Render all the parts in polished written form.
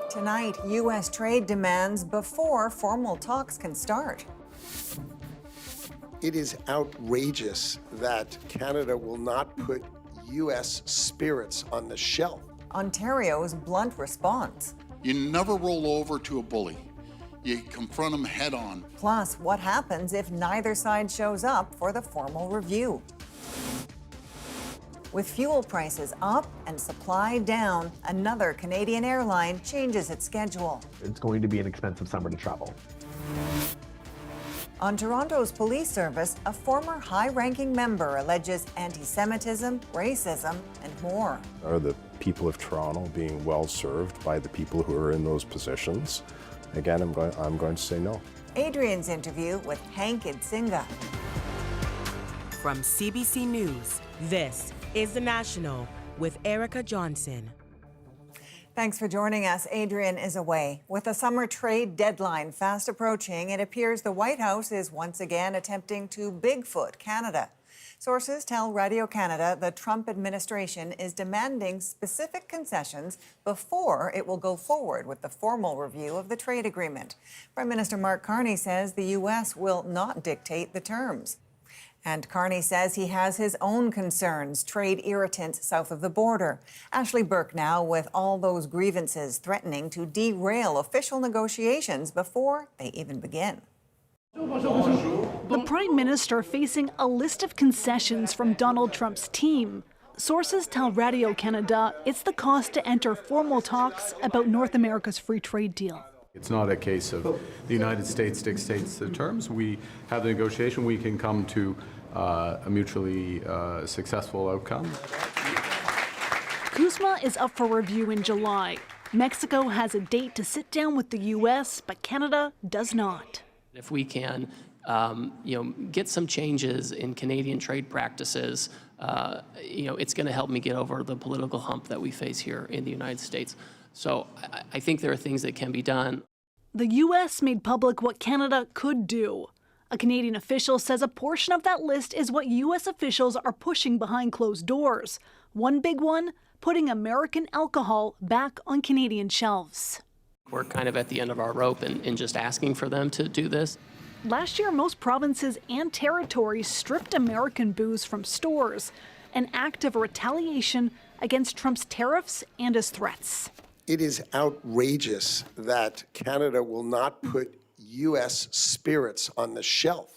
Tonight, U.S. trade demands before formal talks can start. It is outrageous that Canada will not put U.S. spirits on the shelf. Ontario's blunt response. You never roll over to a bully. You confront them head on. Plus, what happens if neither side shows up for the formal review? With fuel prices up and supply down, another Canadian airline changes its schedule. It's going to be an expensive summer to travel. On Toronto's police service, a former high-ranking member alleges anti-Semitism, racism, and more. Are the people of Toronto being well served by the people who are in those positions? Again, I'm going to say no. Adrian's interview with Hank Idsinga. From CBC News, this is The National with Erica Johnson. Thanks for joining us. Adrian is away. With the summer trade deadline fast approaching, it appears the White House is once again attempting to Bigfoot Canada. Sources tell Radio-Canada the Trump administration is demanding specific concessions before it will go forward with the formal review of the trade agreement. Prime Minister Mark Carney says the U.S. will not dictate the terms. And Carney says he has his own concerns, trade irritants south of the border. Ashley Burke now with all those grievances threatening to derail official negotiations before they even begin. The Prime Minister facing a list of concessions from Donald Trump's team. Sources tell Radio-Canada it's the cost to enter formal talks about North America's free trade deal. It's not a case of the United States dictates the terms. We have the negotiation. We can come to a mutually successful outcome. CUSMA is up for review in July. Mexico has a date to sit down with the U.S., but Canada does not. If we can, get some changes in Canadian trade practices, it's going to help me get over the political hump that we face here in the United States. So I think there are things that can be done. The U.S. made public what Canada could do. A Canadian official says a portion of that list is what U.S. officials are pushing behind closed doors. One big one, putting American alcohol back on Canadian shelves. We're kind of at the end of our rope in just asking for them to do this. Last year, most provinces and territories stripped American booze from stores, an act of retaliation against Trump's tariffs and his threats. It is outrageous that Canada will not put U.S. spirits on the shelf.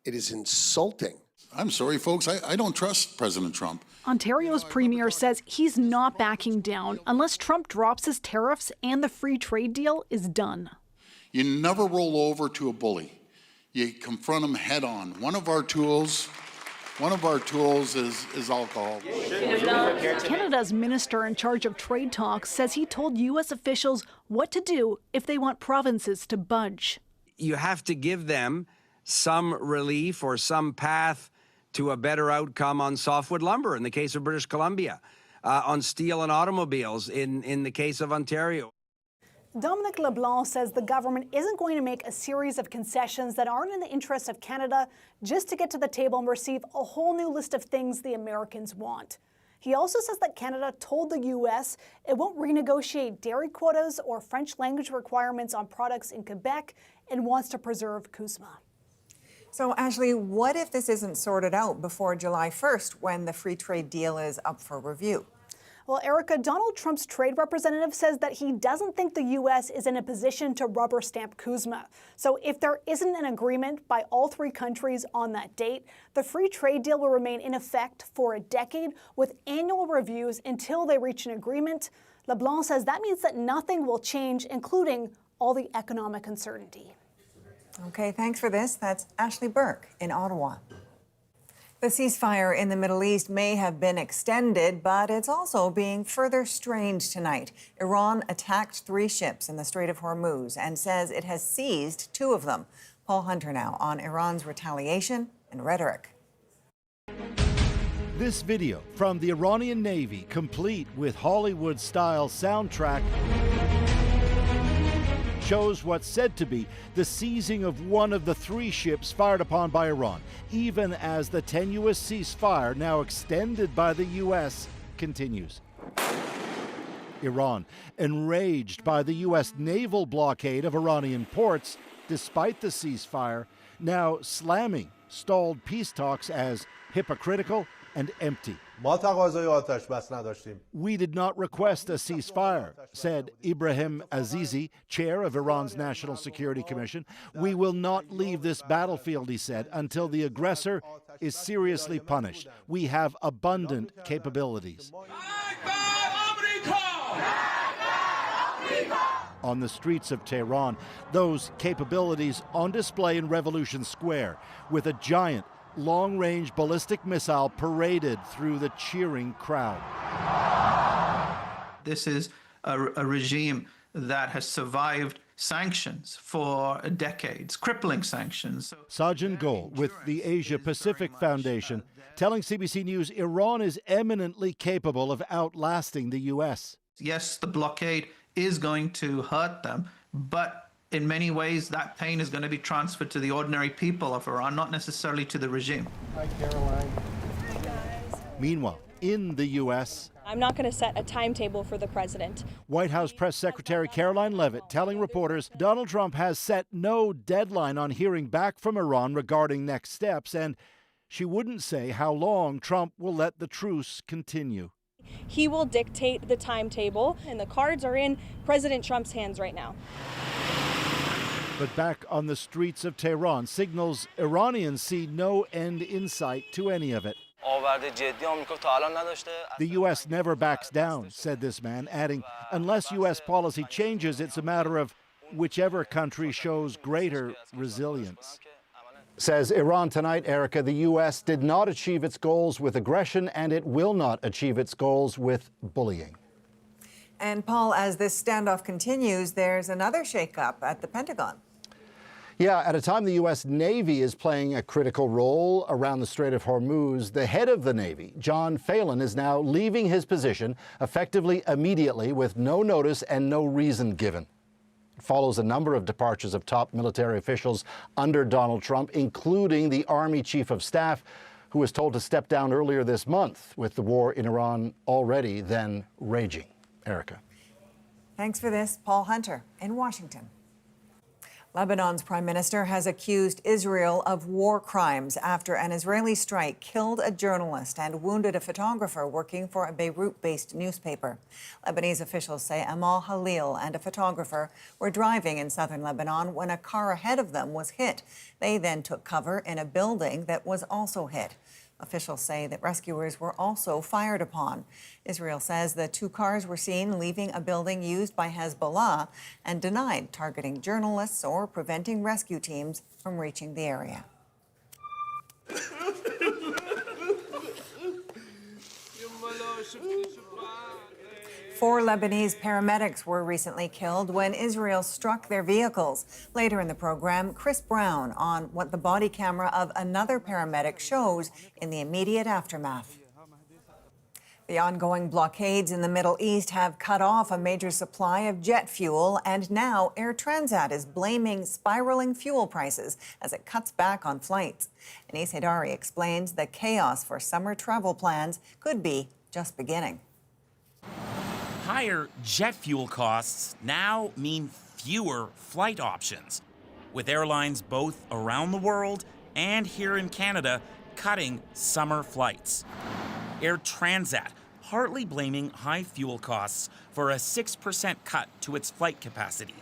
It is insulting. I'm sorry, folks, I don't trust President Trump. Ontario's premier says he's not backing down unless Trump drops his tariffs and the free trade deal is done. You never roll over to a bully. You confront them head on. One of our tools is alcohol. Canada's minister in charge of trade talks says he told U.S. officials what to do if they want provinces to budge. You have to give them some relief or some path to a better outcome on softwood lumber in the case of British Columbia, on steel and automobiles in the case of Ontario. Dominic LeBlanc says the government isn't going to make a series of concessions that aren't in the interest of Canada just to get to the table and receive a whole new list of things the Americans want. He also says that Canada told the U.S. it won't renegotiate dairy quotas or French language requirements on products in Quebec and wants to preserve CUSMA. So, Ashley, what if this isn't sorted out before July 1st when the free trade deal is up for review? Well, Erica, Donald Trump's trade representative says that he doesn't think the U.S. is in a position to rubber stamp CUSMA. So if there isn't an agreement by all three countries on that date, the free trade deal will remain in effect for a decade with annual reviews until they reach an agreement. LeBlanc says that means that nothing will change, including all the economic uncertainty. Okay, thanks for this. That's Ashley Burke in Ottawa. The ceasefire in the Middle East may have been extended, but it's also being further strained tonight. Iran attacked 3 ships in the Strait of Hormuz and says it has seized 2 of them. Paul Hunter now on Iran's retaliation and rhetoric. This video from the Iranian Navy, complete with Hollywood-style soundtrack, shows what's said to be the seizing of one of the 3 ships fired upon by Iran, even as the tenuous ceasefire, now extended by the U.S., continues. Iran, enraged by the U.S. naval blockade of Iranian ports, despite the ceasefire, now slamming stalled peace talks as hypocritical and empty. We did not request a ceasefire, said Ibrahim Azizi, chair of Iran's National Security Commission. We will not leave this battlefield, he said, until the aggressor is seriously punished. We have abundant capabilities. On the streets of Tehran, those capabilities on display in Revolution Square, with a giant long-range ballistic missile paraded through the cheering crowd. This is a regime that has survived sanctions for decades, crippling sanctions. Sajjan Gol with the Asia Pacific Foundation telling CBC News Iran is eminently capable of outlasting the U.S. Yes, the blockade is going to hurt them, but in many ways, that pain is going to be transferred to the ordinary people of Iran, not necessarily to the regime. Hi, Caroline. Hi, guys. Meanwhile, in the U.S., I'm not going to set a timetable for the president. White House Press Secretary Caroline Leavitt telling reporters Donald Trump has set no deadline on hearing back from Iran regarding next steps, and she wouldn't say how long Trump will let the truce continue. He will dictate the timetable, and the cards are in President Trump's hands right now. But back on the streets of Tehran, signals Iranians see no end in sight to any of it. The U.S. never backs down, said this man, adding, unless U.S. policy changes, it's a matter of whichever country shows greater resilience. Says Iran tonight, Erica, the U.S. did not achieve its goals with aggression, and it will not achieve its goals with bullying. And Paul, as this standoff continues, there's another shakeup at the Pentagon. Yeah, at a time the U.S. Navy is playing a critical role around the Strait of Hormuz, the head of the Navy, John Phelan, is now leaving his position effectively immediately with no notice and no reason given. It follows a number of departures of top military officials under Donald Trump, including the Army Chief of Staff, who was told to step down earlier this month with the war in Iran already then raging. Erica. Thanks for this, Paul Hunter in Washington. Lebanon's prime minister has accused Israel of war crimes after an Israeli strike killed a journalist and wounded a photographer working for a Beirut-based newspaper. Lebanese officials say Amal Halil and a photographer were driving in southern Lebanon when a car ahead of them was hit. They then took cover in a building that was also hit. Officials say that rescuers were also fired upon. Israel says the two cars were seen leaving a building used by Hezbollah and denied targeting journalists or preventing rescue teams from reaching the area. Four Lebanese paramedics were recently killed when Israel struck their vehicles. Later in the program, Chris Brown on what the body camera of another paramedic shows in the immediate aftermath. The ongoing blockades in the Middle East have cut off a major supply of jet fuel, and now Air Transat is blaming spiraling fuel prices as it cuts back on flights. Anis Haidari explains the chaos for summer travel plans could be just beginning. Higher jet fuel costs now mean fewer flight options, with airlines both around the world and here in Canada cutting summer flights. Air Transat partly blaming high fuel costs for a 6% cut to its flight capacity.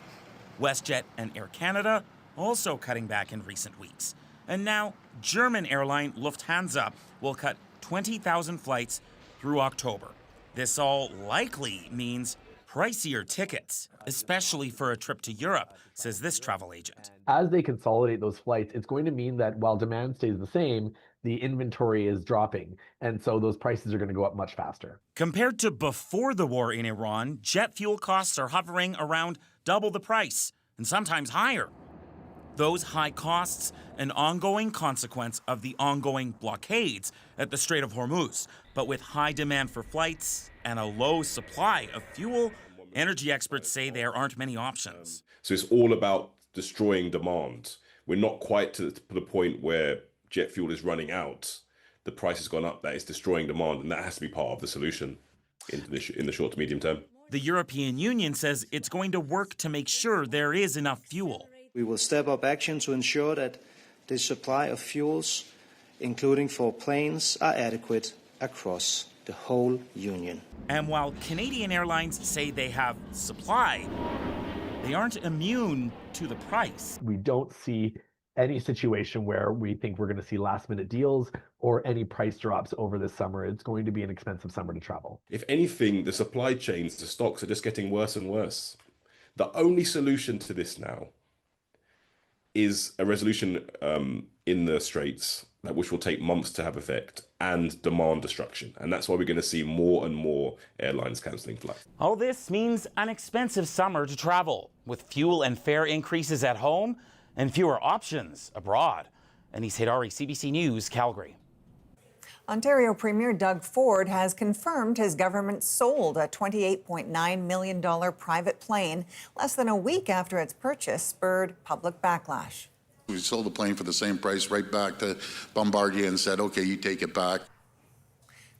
WestJet and Air Canada also cutting back in recent weeks. And now German airline Lufthansa will cut 20,000 flights through October. This all likely means pricier tickets, especially for a trip to Europe, says this travel agent. As they consolidate those flights, it's going to mean that while demand stays the same, the inventory is dropping, and so those prices are going to go up much faster. Compared to before the war in Iran, jet fuel costs are hovering around double the price, and sometimes higher. Those high costs, an ongoing consequence of the ongoing blockades at the Strait of Hormuz. But with high demand for flights and a low supply of fuel, energy experts say there aren't many options. So it's all about destroying demand. We're not quite to the point where jet fuel is running out. The price has gone up, that is destroying demand, and that has to be part of the solution in the short to medium term. The European Union says it's going to work to make sure there is enough fuel. We will step up action to ensure that the supply of fuels, including for planes, are adequate across the whole Union. And while Canadian Airlines say they have supply, they aren't immune to the price. We don't see any situation where we think we're going to see last-minute deals or any price drops over this summer. It's going to be an expensive summer to travel. If anything, the supply chains, the stocks are just getting worse and worse. The only solution to this now is a resolution in the Straits, which will take months to have effect, and demand destruction. And that's why we're going to see more and more airlines cancelling flights. All this means an expensive summer to travel, with fuel and fare increases at home and fewer options abroad. Anis Haidari, CBC News, Calgary. Ontario Premier Doug Ford has confirmed his government sold a $28.9 million private plane less than a week after its purchase spurred public backlash. We sold the plane for the same price right back to Bombardier and said, okay, you take it back.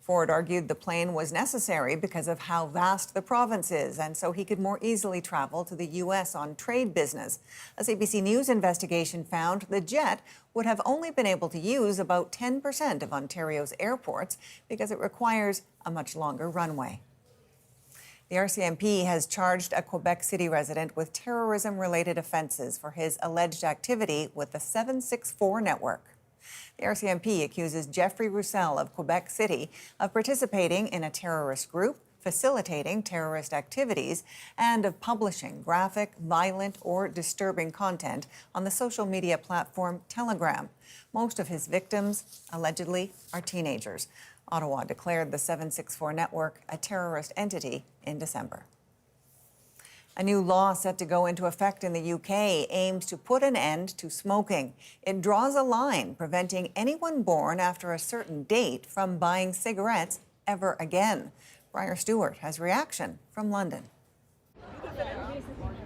Ford argued the plane was necessary because of how vast the province is, and so he could more easily travel to the U.S. on trade business. A CBC News investigation found the jet would have only been able to use about 10% of Ontario's airports because it requires a much longer runway. The RCMP has charged a Quebec City resident with terrorism-related offences for his alleged activity with the 764 network. The RCMP accuses Jeffrey Roussel of Quebec City of participating in a terrorist group, facilitating terrorist activities, and of publishing graphic, violent, or disturbing content on the social media platform Telegram. Most of his victims, allegedly, are teenagers. Ottawa declared the 764 network a terrorist entity in December. A new law set to go into effect in the UK aims to put an end to smoking. It draws a line preventing anyone born after a certain date from buying cigarettes ever again. Briar Stewart has reaction from London.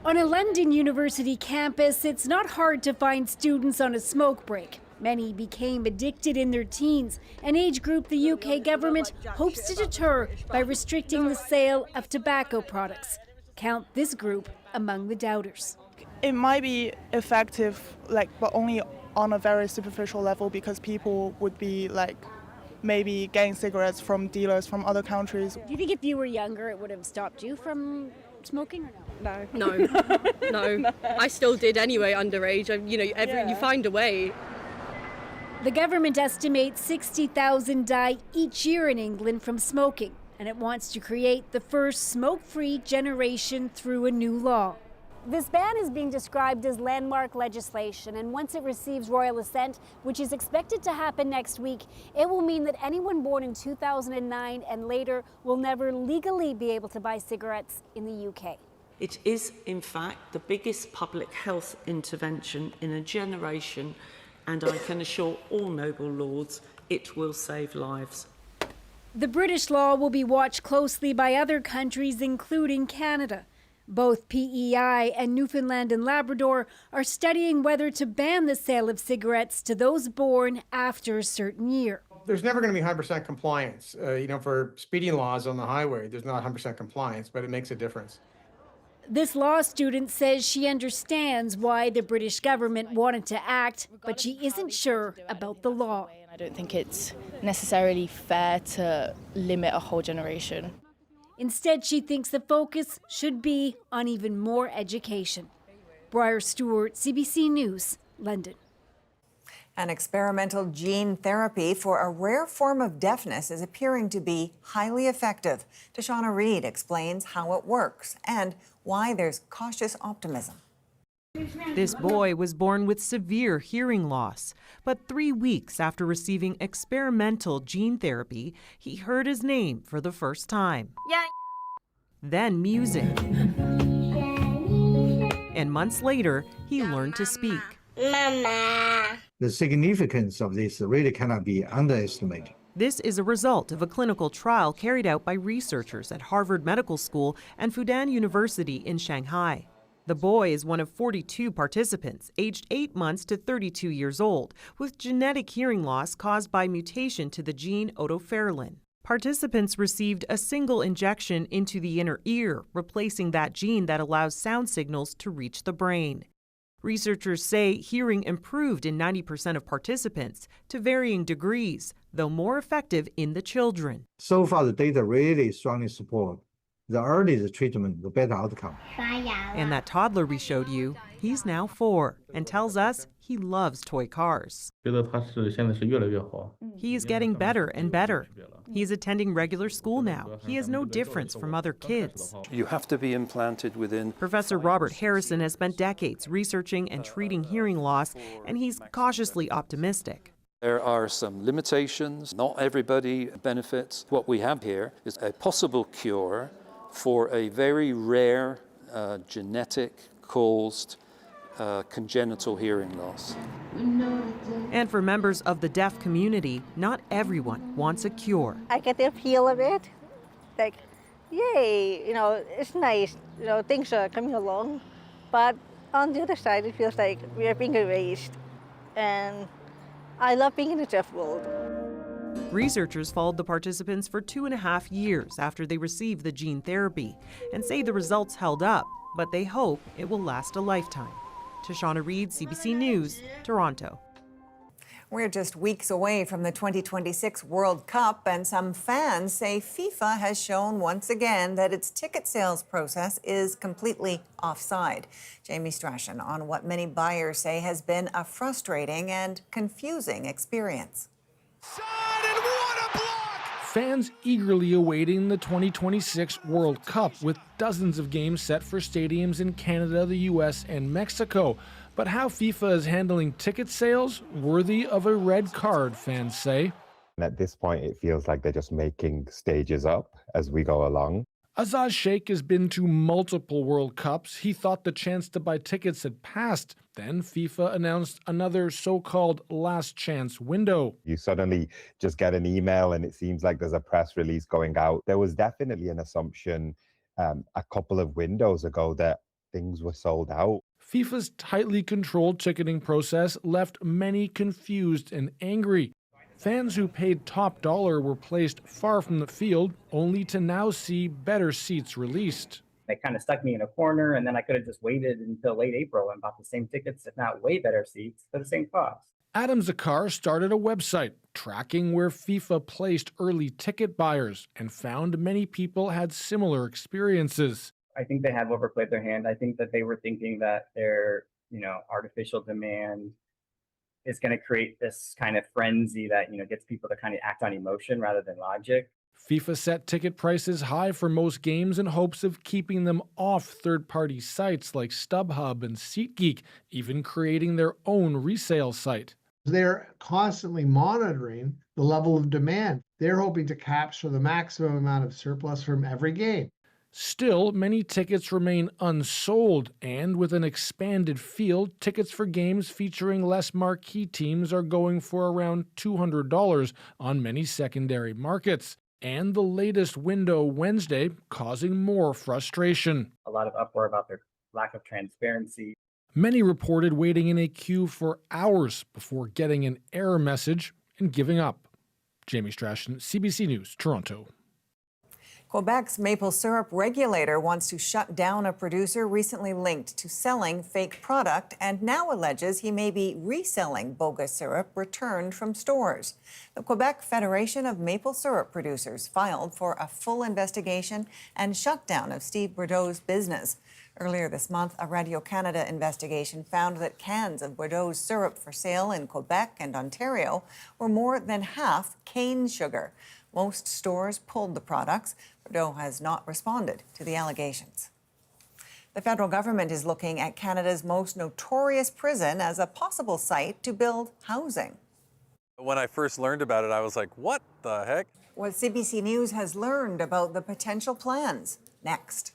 On a London University campus, it's not hard to find students on a smoke break. Many became addicted in their teens, an age group the UK government hopes to deter by restricting the sale of tobacco products. Count this group among the doubters. It might be effective, but only on a very superficial level, because people would be maybe getting cigarettes from dealers from other countries. Do you think if you were younger, it would have stopped you from smoking or no? No. I still did anyway, underage. You find a way. The government estimates 60,000 die each year in England from smoking, and it wants to create the first smoke-free generation through a new law. This ban is being described as landmark legislation, and once it receives royal assent, which is expected to happen next week, it will mean that anyone born in 2009 and later will never legally be able to buy cigarettes in the UK. It is, in fact, the biggest public health intervention in a generation, and I can assure all noble lords it will save lives. The British law will be watched closely by other countries, including Canada. Both PEI and Newfoundland and Labrador are studying whether to ban the sale of cigarettes to those born after a certain year. There's never going to be 100% compliance. For speeding laws on the highway, there's not 100% compliance, but it makes a difference. This law student says she understands why the British government wanted to act, but she isn't sure about the law. I don't think it's necessarily fair to limit a whole generation. Instead, she thinks the focus should be on even more education. Briar Stewart, CBC News, London. An experimental gene therapy for a rare form of deafness is appearing to be highly effective. Tashana Reid explains how it works and why there's cautious optimism. This boy was born with severe hearing loss, but 3 weeks after receiving experimental gene therapy, he heard his name for the first time. Then music. And months later, he learned to speak. Mama. The significance of this really cannot be underestimated. This is a result of a clinical trial carried out by researchers at Harvard Medical School and Fudan University in Shanghai. The boy is one of 42 participants, aged 8 months to 32 years old, with genetic hearing loss caused by mutation to the gene otoferlin. Participants received a single injection into the inner ear, replacing that gene that allows sound signals to reach the brain. Researchers say hearing improved in 90% of participants to varying degrees, though more effective in the children. So far, the data really strongly support the earlier the treatment, the better outcome. And that toddler we showed you, he's now 4 and tells us he loves toy cars. He is getting better and better. He is attending regular school now. He has no difference from other kids. You have to be implanted within. Professor Robert Harrison has spent decades researching and treating hearing loss, and he's cautiously optimistic. There are some limitations. Not everybody benefits. What we have here is a possible cure for a very rare genetic caused congenital hearing loss. And for members of the deaf community, not everyone wants a cure. I get the feel of it, like, yay, it's nice, things are coming along. But on the other side, it feels like we are being erased. And I love being in the deaf world. Researchers followed the participants for 2.5 years after they received the gene therapy and say the results held up, but they hope it will last a lifetime. Tashana Reid, CBC News, Toronto. We're just weeks away from the 2026 World Cup, and some fans say FIFA has shown once again that its ticket sales process is completely offside. Jamie Strachan on what many buyers say has been a frustrating and confusing experience. Fans eagerly awaiting the 2026 World Cup, with dozens of games set for stadiums in Canada, the U.S., and Mexico. But how FIFA is handling ticket sales, worthy of a red card, fans say. At this point, it feels like they're just making stages up as we go along. Azaz Sheikh has been to multiple World Cups. He thought the chance to buy tickets had passed. Then FIFA announced another so-called last chance window. You suddenly just get an email and it seems like there's a press release going out. There was definitely an assumption a couple of windows ago that things were sold out. FIFA's tightly controlled ticketing process left many confused and angry. Fans who paid top dollar were placed far from the field, only to now see better seats released. They kind of stuck me in a corner, and then I could have just waited until late April and bought the same tickets, if not way better seats, for the same cost. Adam Zakar started a website tracking where FIFA placed early ticket buyers and found many people had similar experiences. I think they have overplayed their hand. I think that they were thinking that their, artificial demand is going to create this kind of frenzy that, gets people to kind of act on emotion rather than logic. FIFA set ticket prices high for most games in hopes of keeping them off third-party sites like StubHub and SeatGeek, even creating their own resale site. They're constantly monitoring the level of demand. They're hoping to capture the maximum amount of surplus from every game. Still, many tickets remain unsold, and with an expanded field, tickets for games featuring less marquee teams are going for around $200 on many secondary markets. And the latest window Wednesday causing more frustration. A lot of uproar about their lack of transparency. Many reported waiting in a queue for hours before getting an error message and giving up. Jamie Strachan, CBC News, Toronto. Quebec's maple syrup regulator wants to shut down a producer recently linked to selling fake product and now alleges he may be reselling bogus syrup returned from stores. The Quebec Federation of Maple Syrup Producers filed for a full investigation and shutdown of Steve Bordeaux's business. Earlier this month, a Radio-Canada investigation found that cans of Bordeaux's syrup for sale in Quebec and Ontario were more than half cane sugar. Most stores pulled the products. Bordeaux has not responded to the allegations. The federal government is looking at Canada's most notorious prison as a possible site to build housing. When I first learned about it, I was like, what the heck? What CBC News has learned about the potential plans. Next.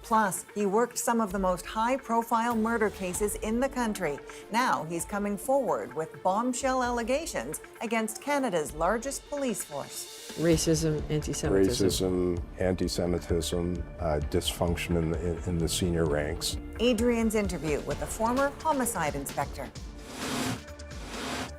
Plus, he worked some of the most high-profile murder cases in the country. Now he's coming forward with bombshell allegations against Canada's largest police force. Racism, anti-Semitism. Racism, anti-Semitism, dysfunction in the senior ranks. Adrian's interview with the former homicide inspector.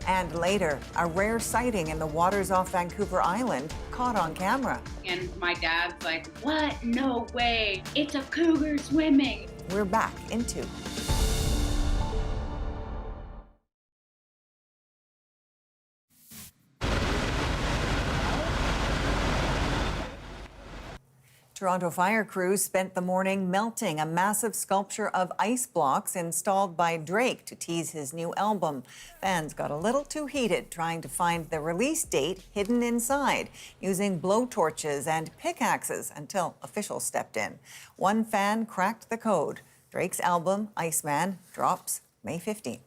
And later, a rare sighting in the waters off Vancouver Island caught on camera. And my dad's like, what? No way. It's a cougar swimming. We're back in 2. Toronto fire crews spent the morning melting a massive sculpture of ice blocks installed by Drake to tease his new album. Fans got a little too heated trying to find the release date hidden inside, using blowtorches and pickaxes until officials stepped in. One fan cracked the code. Drake's album, Iceman, drops May 15th.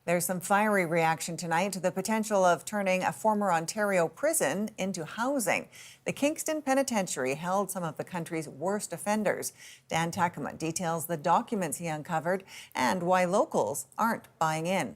There's some fiery reaction tonight to the potential of turning a former Ontario prison into housing. The Kingston Penitentiary held some of the country's worst offenders. Dan Takema details the documents he uncovered and why locals aren't buying in.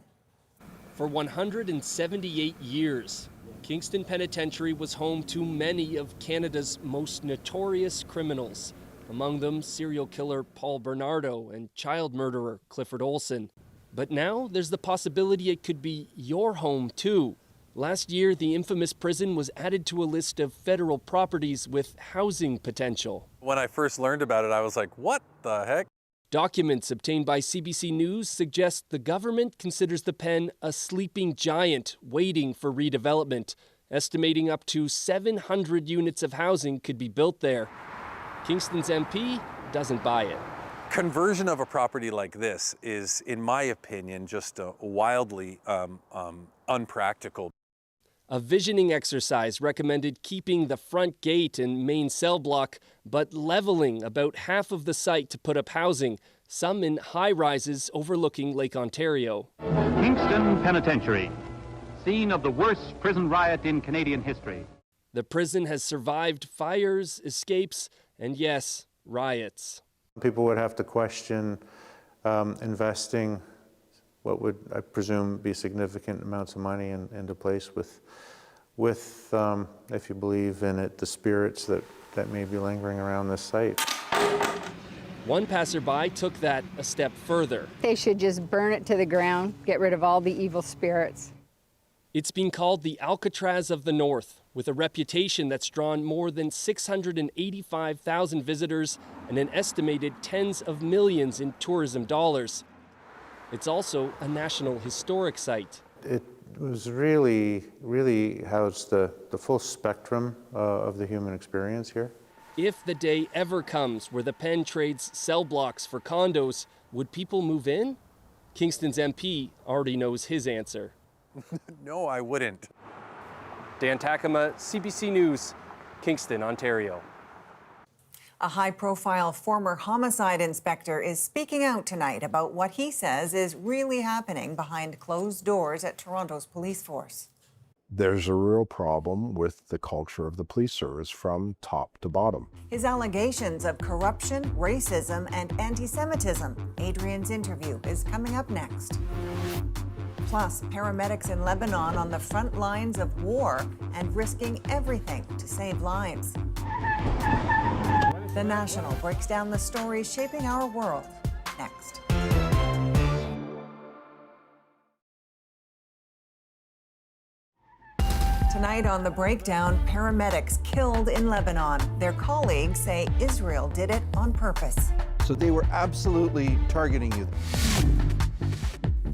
For 178 years, Kingston Penitentiary was home to many of Canada's most notorious criminals, among them serial killer Paul Bernardo and child murderer Clifford Olson. But now there's the possibility it could be your home too. Last year, the infamous prison was added to a list of federal properties with housing potential. When I first learned about it, I was like, what the heck? Documents obtained by CBC News suggest the government considers the pen a sleeping giant waiting for redevelopment, estimating up to 700 units of housing could be built there. Kingston's MP doesn't buy it. Conversion of a property like this is, in my opinion, just wildly unpractical. A visioning exercise recommended keeping the front gate and main cell block, but leveling about half of the site to put up housing, some in high rises overlooking Lake Ontario. Kingston Penitentiary, scene of the worst prison riot in Canadian history. The prison has survived fires, escapes, and yes, riots. People would have to question investing what would, I presume, be significant amounts of money into place with if you believe in it, the spirits that may be lingering around this site. One passerby took that a step further. They should just burn it to the ground, get rid of all the evil spirits. It's been called the Alcatraz of the North, with a reputation that's drawn more than 685,000 visitors and an estimated tens of millions in tourism dollars. It's also a National Historic Site. It was really housed the full spectrum of the human experience here. If the day ever comes where the pen trades cell blocks for condos, would people move in? Kingston's MP already knows his answer. No, I wouldn't. Dan Takema, CBC News, Kingston, Ontario. A high-profile former homicide inspector is speaking out tonight about what he says is really happening behind closed doors at Toronto's police force. There's a real problem with the culture of the police service from top to bottom. His allegations of corruption, racism, and anti-Semitism. Adrian's interview is coming up next. Plus, paramedics in Lebanon on the front lines of war and risking everything to save lives. The National breaks down the stories shaping our world. Next. Tonight on The Breakdown, paramedics killed in Lebanon. Their colleagues say Israel did it on purpose. So they were absolutely targeting you.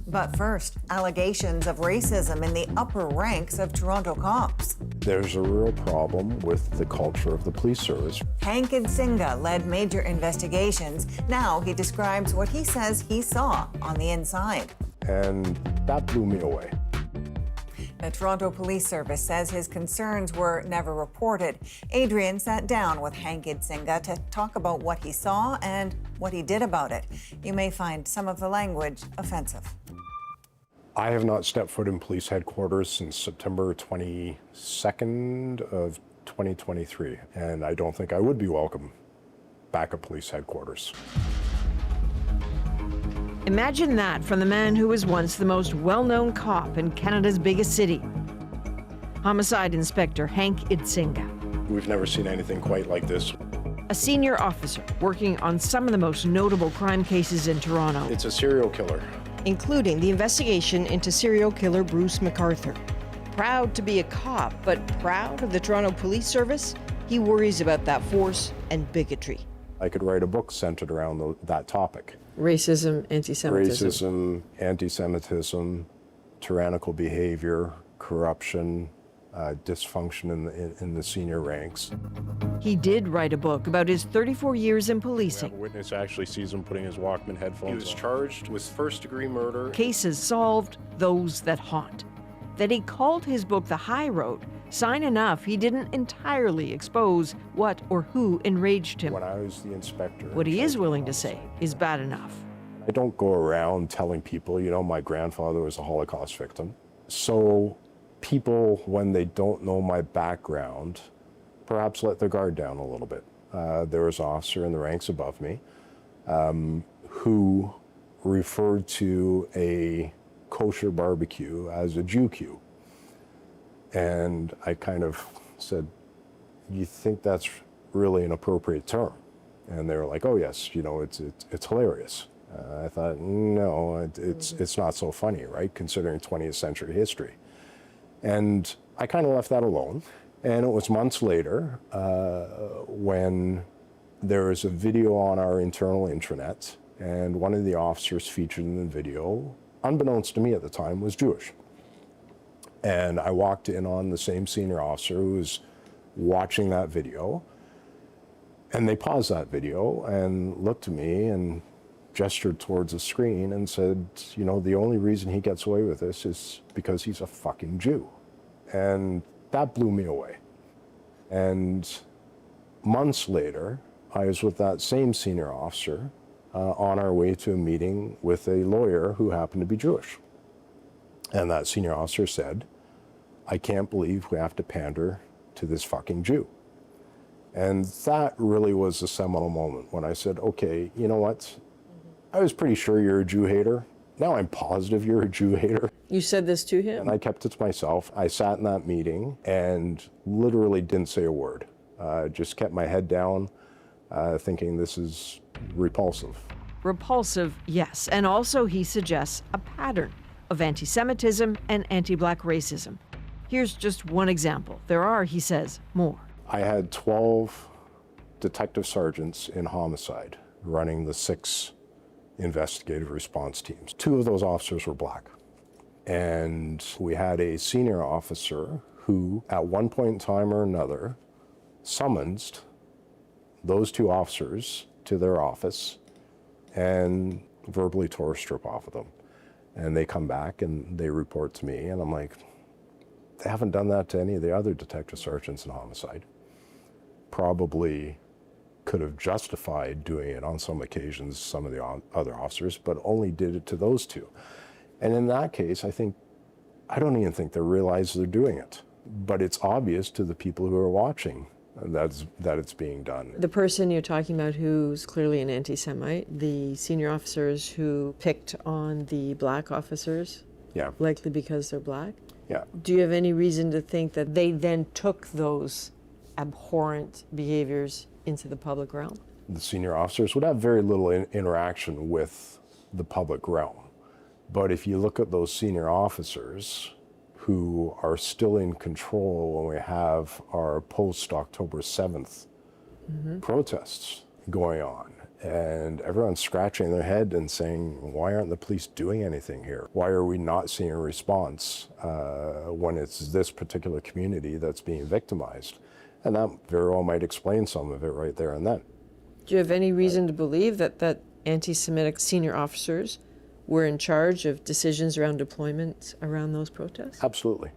But first, allegations of racism in the upper ranks of Toronto cops. There's a real problem with the culture of the police service. Hank Idsinga led major investigations. Now he describes what he says he saw on the inside. And that blew me away. The Toronto Police Service says his concerns were never reported. Adrian sat down with Hank Idsinga to talk about what he saw and what he did about it. You may find some of the language offensive. I have not stepped foot in police headquarters since September 22nd of 2023, and I don't think I would be welcome back at police headquarters. Imagine that from the man who was once the most well-known cop in Canada's biggest city. Homicide Inspector Hank Idsinga. We've never seen anything quite like this. A senior officer working on some of the most notable crime cases in Toronto. It's a serial killer. including the investigation into serial killer Bruce MacArthur. Proud to be a cop, but proud of the Toronto Police Service, he worries about that force and bigotry. I could write a book centered around that topic. Racism, anti-Semitism. Racism, anti-Semitism, tyrannical behavior, corruption, dysfunction in the senior ranks. He did write a book about his 34 years in policing. A witness actually sees him putting his Walkman headphones on. He was charged with first-degree murder. Cases solved, those that haunt. That he called his book The High Road, sign enough he didn't entirely expose what or who enraged him. When I was the inspector. What he is willing to say is bad enough. I don't go around telling people, you know, my grandfather was a Holocaust victim. So people, when they don't know my background, perhaps let their guard down a little bit. There was an officer in the ranks above me who referred to a kosher barbecue as a Jew-Q. And I kind of said, you think that's really an appropriate term? And they were like, oh yes, you know, it's hilarious. I thought, no, it's not so funny, right? Considering 20th century history. And I kind of left that alone. And it was months later when there was a video on our internal intranet, and one of the officers featured in the video, unbeknownst to me at the time, was Jewish. And I walked in on the same senior officer who was watching that video, and they paused that video and looked at me and gestured towards the screen and said, you know, the only reason he gets away with this is because he's a fucking Jew. And that blew me away. And months later, I was with that same senior officer on our way to a meeting with a lawyer who happened to be Jewish. And that senior officer said, I can't believe we have to pander to this fucking Jew. And that really was the seminal moment when I said, okay, you know what? I was pretty sure you're a Jew hater. Now I'm positive you're a Jew hater. You said this to him? And I kept it to myself. I sat in that meeting and literally didn't say a word. Just kept my head down, thinking this is repulsive. Repulsive, yes. And also he suggests a pattern of anti-Semitism and anti-Black racism. Here's just one example. There are, he says, more. I had 12 detective sergeants in homicide running the 6 investigative response teams. 2 of those officers were Black. And we had a senior officer who, at one point in time or another, summoned those 2 officers to their office and verbally tore a strip off of them. And they come back and they report to me, and I'm like, they haven't done that to any of the other detective sergeants in homicide. Probably could have justified doing it on some occasions, some of the other officers, but only did it to those 2. And in that case, I don't even think they realize they're doing it. But it's obvious to the people who are watching that it's being done. The person you're talking about who's clearly an anti-Semite, the senior officers who picked on the Black officers, yeah, likely because they're Black? Yeah. Do you have any reason to think that they then took those abhorrent behaviors into the public realm? The senior officers would have very little interaction with the public realm. But if you look at those senior officers who are still in control when we have our post-October 7th protests going on, and everyone's scratching their head and saying, why aren't the police doing anything here? Why are we not seeing a response when it's this particular community that's being victimized? And that very well might explain some of it right there and then. Do you have any reason to believe that anti-Semitic senior officers were in charge of decisions around deployment around those protests? Absolutely.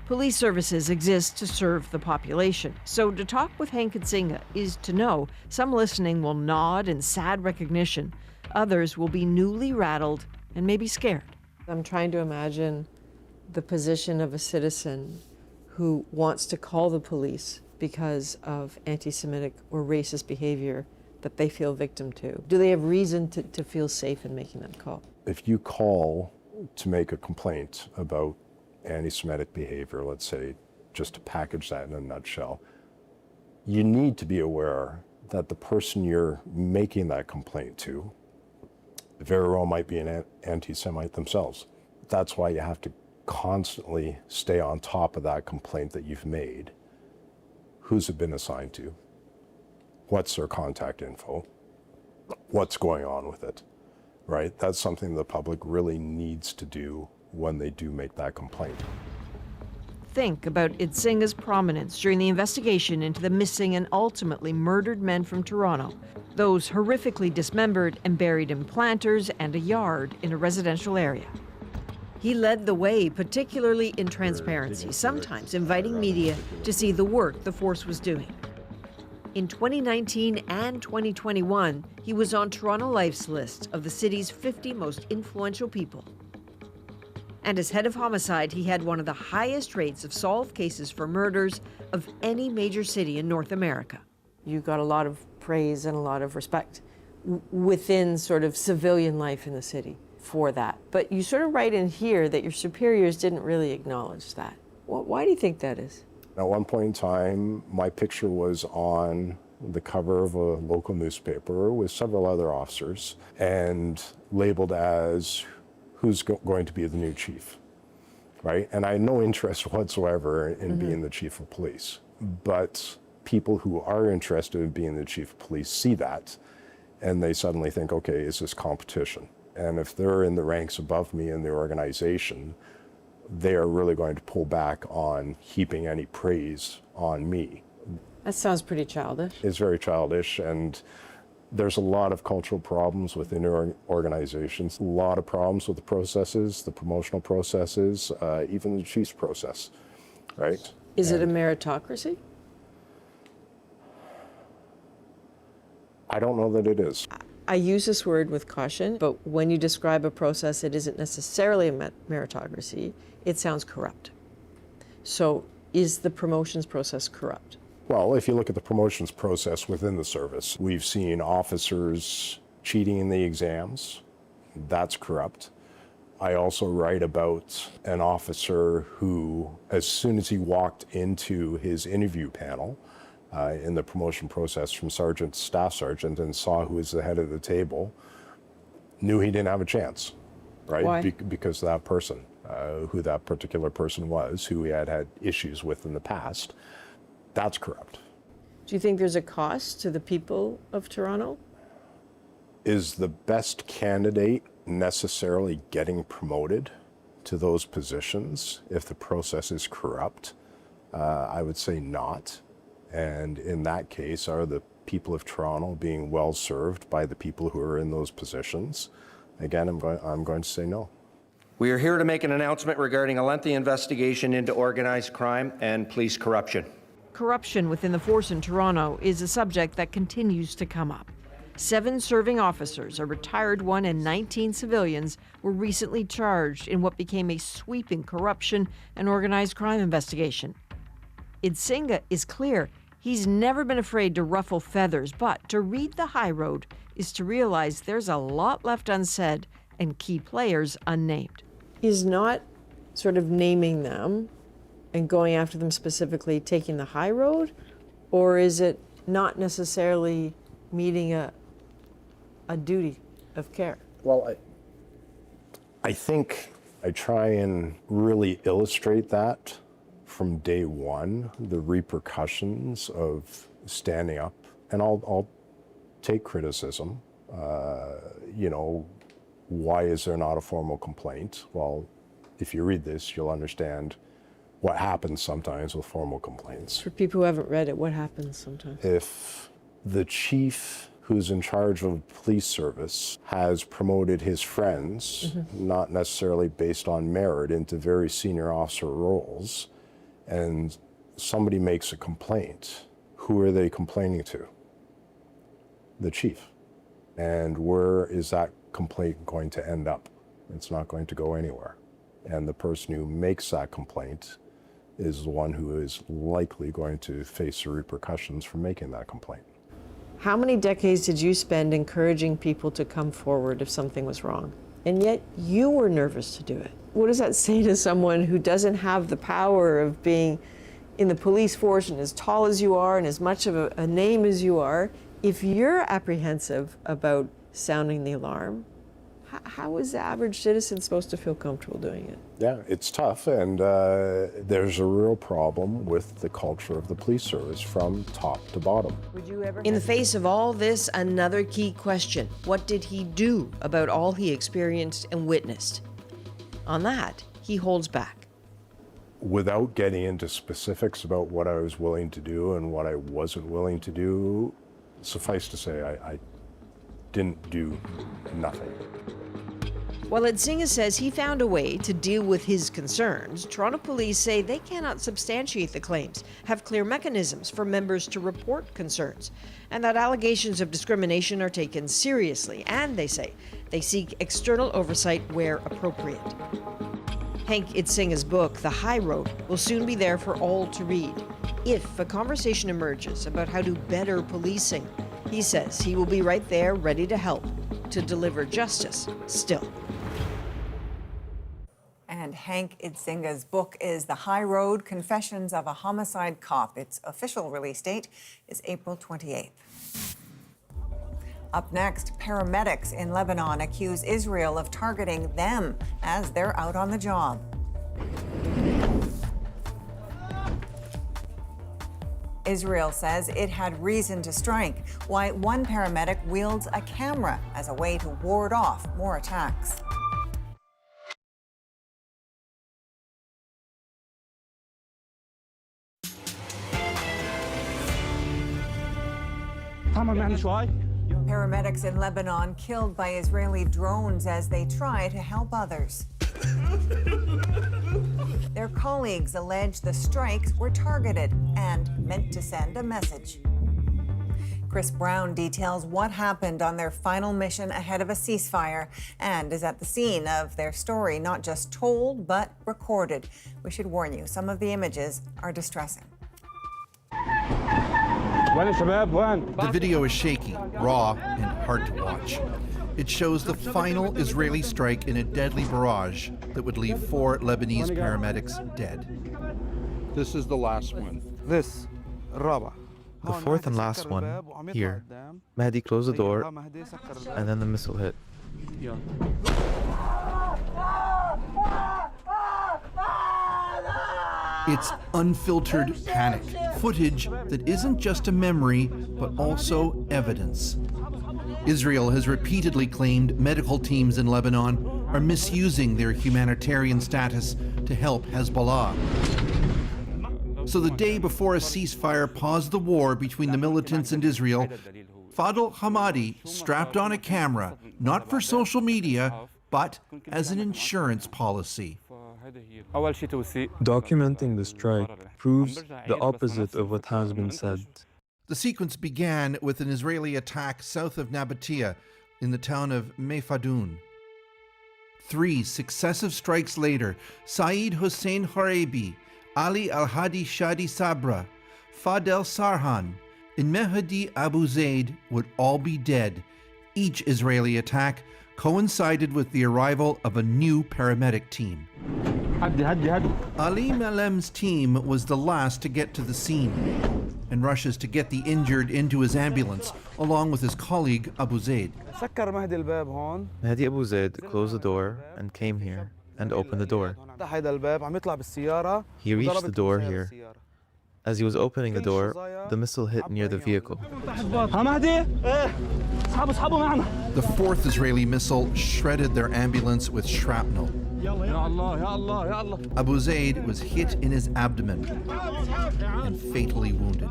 Police services exist to serve the population. So to talk with Hank Idsinga is to know some listening will nod in sad recognition. Others will be newly rattled and maybe scared. I'm trying to imagine the position of a citizen who wants to call the police because of anti-Semitic or racist behavior that they feel victim to. Do they have reason to feel safe in making that call? If you call to make a complaint about anti-Semitic behavior, let's say, just to package that in a nutshell, you need to be aware that the person you're making that complaint to They very well might be an anti-Semite themselves. That's why you have to constantly stay on top of that complaint that you've made. Who's it been assigned to? What's their contact info? What's going on with it, right? That's something the public really needs to do when they do make that complaint. Think about Idsinga's prominence during the investigation into the missing and ultimately murdered men from Toronto, those horrifically dismembered and buried in planters and a yard in a residential area. He led the way, particularly in transparency, sometimes inviting media to see the work the force was doing. In 2019 and 2021, he was on Toronto Life's list of the city's 50 most influential people. And as head of homicide, he had one of the highest rates of solved cases for murders of any major city in North America. You got a lot of praise and a lot of respect within sort of civilian life in the city for that. But you sort of write in here that your superiors didn't really acknowledge that. Why do you think that is? At one point in time, my picture was on the cover of a local newspaper with several other officers and labeled as who's going to be the new chief, right? And I had no interest whatsoever in being the chief of police. But people who are interested in being the chief of police see that, and they suddenly think, okay, is this competition? And if they're in the ranks above me in the organization, they are really going to pull back on heaping any praise on me. That sounds pretty childish. It's very childish, and there's a lot of cultural problems within organizations, a lot of problems with the processes, the promotional processes, even the chief's process, right? Is it a meritocracy? I don't know that it is. I use this word with caution, but when you describe a process that isn't necessarily a meritocracy, it sounds corrupt. So is the promotions process corrupt? Well, if you look at the promotions process within the service, we've seen officers cheating in the exams. That's corrupt. I also write about an officer who, as soon as he walked into his interview panel in the promotion process from sergeant to staff sergeant and saw who was the head of the table, knew he didn't have a chance, right? Why? Because of that person, who that particular person was, who he had had issues with in the past. That's corrupt. Do you think there's a cost to the people of Toronto? Is the best candidate necessarily getting promoted to those positions if the process is corrupt? I would say not. And in that case, are the people of Toronto being well served by the people who are in those positions? Again, I'm going to say no. We are here to make an announcement regarding a lengthy investigation into organized crime and police corruption. Corruption within the force in Toronto is a subject that continues to come up. 7 serving officers, a retired one, and 19 civilians were recently charged in what became a sweeping corruption and organized crime investigation. Idsinga is clear he's never been afraid to ruffle feathers, but to read the high road is to realize there's a lot left unsaid and key players unnamed. Is not sort of naming them and going after them specifically taking the high road, or is it not necessarily meeting a duty of care? Well, I think I try and really illustrate that from day one, the repercussions of standing up, and I'll take criticism. You know, why is there not a formal complaint? Well, if you read this, you'll understand what happens sometimes with formal complaints. For people who haven't read it, what happens sometimes? If the chief who's in charge of police service has promoted his friends, not necessarily based on merit, into very senior officer roles, and somebody makes a complaint, who are they complaining to? The chief. And where is that complaint going to end up? It's not going to go anywhere. And the person who makes that complaint is the one who is likely going to face the repercussions for making that complaint. How many decades did you spend encouraging people to come forward if something was wrong? And yet you were nervous to do it. What does that say to someone who doesn't have the power of being in the police force and as tall as you are and as much of a name as you are? If you're apprehensive about sounding the alarm, How is the average citizen supposed to feel comfortable doing it? Yeah, it's tough, and there's a real problem with the culture of the police service from top to bottom. In the face of all this, another key question: what did he do about all he experienced and witnessed? On that, he holds back. Without getting into specifics about what I was willing to do and what I wasn't willing to do, suffice to say, I didn't do nothing. While Idsinga says he found a way to deal with his concerns, Toronto police say they cannot substantiate the claims, have clear mechanisms for members to report concerns, and that allegations of discrimination are taken seriously, and they say they seek external oversight where appropriate. Hank Idsinga's book, The High Road, will soon be there for all to read. If a conversation emerges about how to better policing, he says he will be right there ready to help, to deliver justice still. And Hank Idsinga's book is The High Road, Confessions of a Homicide Cop. Its official release date is April 28th. Up next, paramedics in Lebanon accuse Israel of targeting them as they're out on the job. Israel says it had reason to strike, why one paramedic wields a camera as a way to ward off more attacks. Paramedics in Lebanon killed by Israeli drones as they try to help others. Their colleagues allege the strikes were targeted and meant to send a message. Chris Brown details what happened on their final mission ahead of a ceasefire and is at the scene of their story, not just told, but recorded. We should warn you, some of the images are distressing. The video is shaky, raw, and hard to watch. It shows the final Israeli strike in a deadly barrage that would leave 4 Lebanese paramedics dead. This is the last one. This, Raba. The fourth and last one, here. Mahdi closed the door, and then the missile hit. It's unfiltered panic, footage that isn't just a memory, but also evidence. Israel has repeatedly claimed medical teams in Lebanon are misusing their humanitarian status to help Hezbollah. So the day before a ceasefire paused the war between the militants and Israel, Fadel Hamadi strapped on a camera, not for social media, but as an insurance policy. Documenting the strike proves the opposite of what has been said. The sequence began with an Israeli attack south of Nabatea in the town of Meifadoun. 3 successive strikes later, Saeed Hossein Harebi, Ali Al-Hadi Shadi Sabra, Fadel Sarhan, and Mehdi Abu Zaid would all be dead. Each Israeli attack coincided with the arrival of a new paramedic team. Ali Malem's team was the last to get to the scene and rushes to get the injured into his ambulance along with his colleague Abu Zaid. Mahdi Abu Zaid closed the door and came here and opened the door. He reached the door here. As he was opening the door, the missile hit near the vehicle. The 4th Israeli missile shredded their ambulance with shrapnel. Abu Zaid was hit in his abdomen and fatally wounded.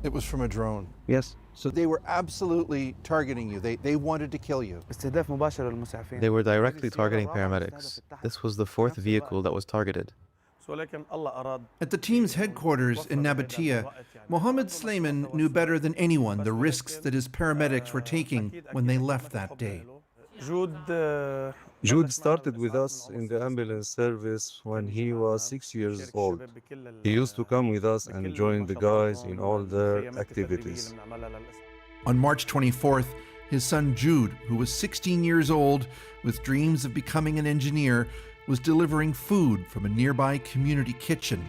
It was from a drone. Yes. So they were absolutely targeting you. They wanted to kill you. They were directly targeting paramedics. This was the 4th vehicle that was targeted. At the team's headquarters in Nabatea, Mohammed Sleiman knew better than anyone the risks that his paramedics were taking when they left that day. Jude started with us in the ambulance service when he was 6 years old. He used to come with us and join the guys in all their activities. On March 24th, his son Jude, who was 16 years old with dreams of becoming an engineer, was delivering food from a nearby community kitchen.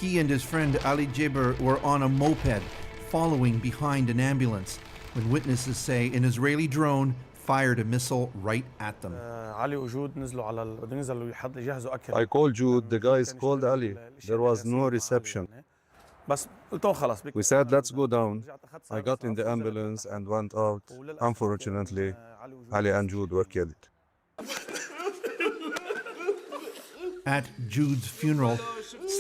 He and his friend Ali Jaber were on a moped following behind an ambulance when witnesses say an Israeli drone fired a missile right at them. I called Jude, the guys called Ali. There was no reception. We said, let's go down. I got in the ambulance and went out. Unfortunately, Ali and Jude were killed. At Jude's funeral,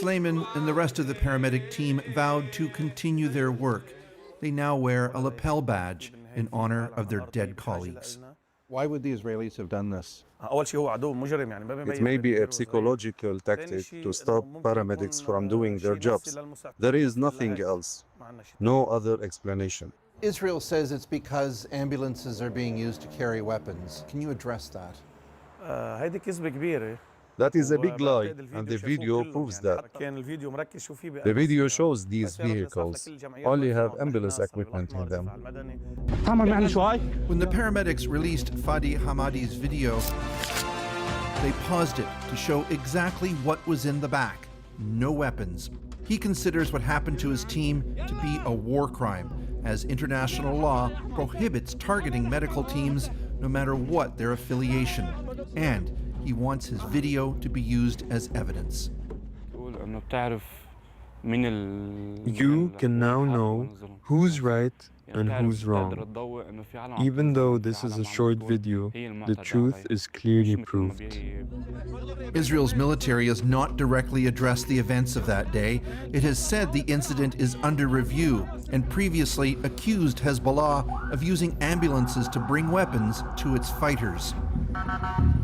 Slayman and the rest of the paramedic team vowed to continue their work. They now wear a lapel badge in honor of their dead colleagues. Why would the Israelis have done this? It may be a psychological tactic to stop paramedics from doing their jobs. There is nothing else. No other explanation. Israel says it's because ambulances are being used to carry weapons. Can you address that? That is a big lie, and the video proves that. The video shows these vehicles only have ambulance equipment in them. When the paramedics released Fadi Hamadi's video, they paused it to show exactly what was in the back. No weapons. He considers what happened to his team to be a war crime, as international law prohibits targeting medical teams no matter what their affiliation. And he wants his video to be used as evidence. You can now know who's right and who's wrong. Even though this is a short video, the truth is clearly proved. Israel's military has not directly addressed the events of that day. It has said the incident is under review and previously accused Hezbollah of using ambulances to bring weapons to its fighters.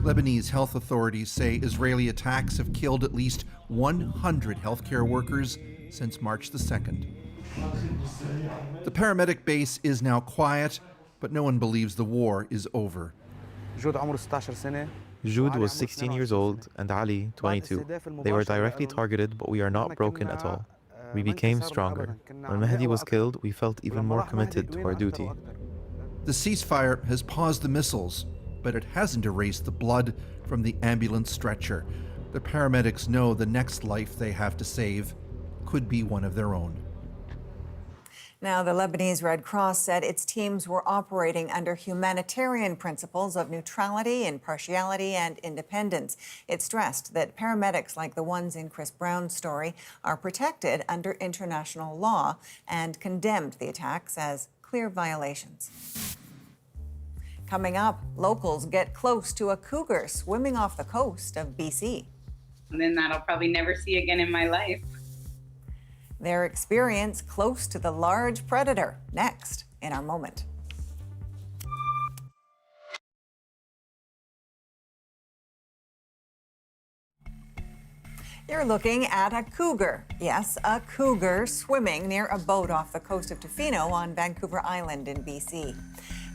Lebanese health authorities say Israeli attacks have killed at least 100 healthcare workers since March the 2nd. The paramedic base is now quiet, but no one believes the war is over. Jude was 16 years old and Ali, 22. They were directly targeted, but we are not broken at all. We became stronger. When Mehdi was killed, we felt even more committed to our duty. The ceasefire has paused the missiles, but it hasn't erased the blood from the ambulance stretcher. The paramedics know the next life they have to save could be one of their own. Now, the Lebanese Red Cross said its teams were operating under humanitarian principles of neutrality, impartiality, and independence. It stressed that paramedics like the ones in Chris Brown's story are protected under international law and condemned the attacks as clear violations. Coming up, locals get close to a cougar swimming off the coast of BC. And then I'll probably never see again in my life. Their experience close to the large predator, next in our moment. You're looking at a cougar. Yes, a cougar swimming near a boat off the coast of Tofino on Vancouver Island in BC.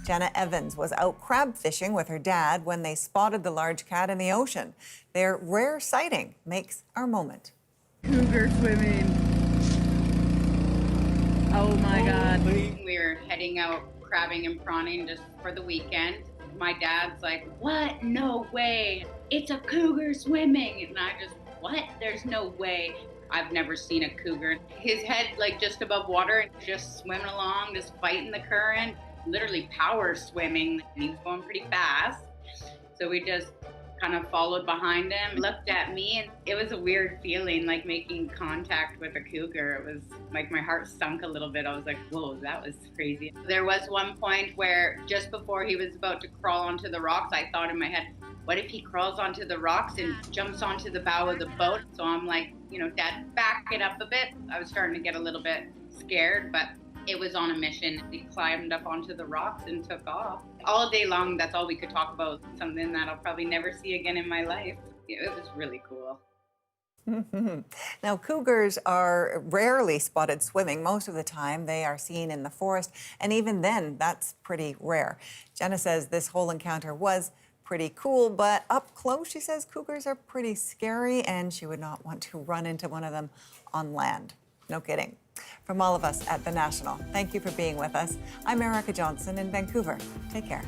Jenna Evans was out crab fishing with her dad when they spotted the large cat in the ocean. Their rare sighting makes our moment. Cougar swimming. Oh my God. We were heading out crabbing and prawning just for the weekend. My dad's like, what? No way. It's a cougar swimming. And I just, what? There's no way. I've never seen a cougar. His head like just above water, just swimming along, just fighting the current, literally power swimming. He was going pretty fast. So we just kind of followed behind him, looked at me, and it was a weird feeling, like making contact with a cougar. It was like my heart sunk a little bit. I was like, whoa, that was crazy. There was one point where just before he was about to crawl onto the rocks, I thought in my head, what if he crawls onto the rocks and jumps onto the bow of the boat? So I'm like, you know, Dad, back it up a bit. I was starting to get a little bit scared, but it was on a mission. He climbed up onto the rocks and took off. All day long, that's all we could talk about, something that I'll probably never see again in my life. It was really cool. Now, cougars are rarely spotted swimming. Most of the time, they are seen in the forest, and even then, that's pretty rare. Jenna says this whole encounter was pretty cool, but up close, she says cougars are pretty scary, and she would not want to run into one of them on land. No kidding. From all of us at The National, thank you for being with us. I'm Erica Johnson in Vancouver. Take care.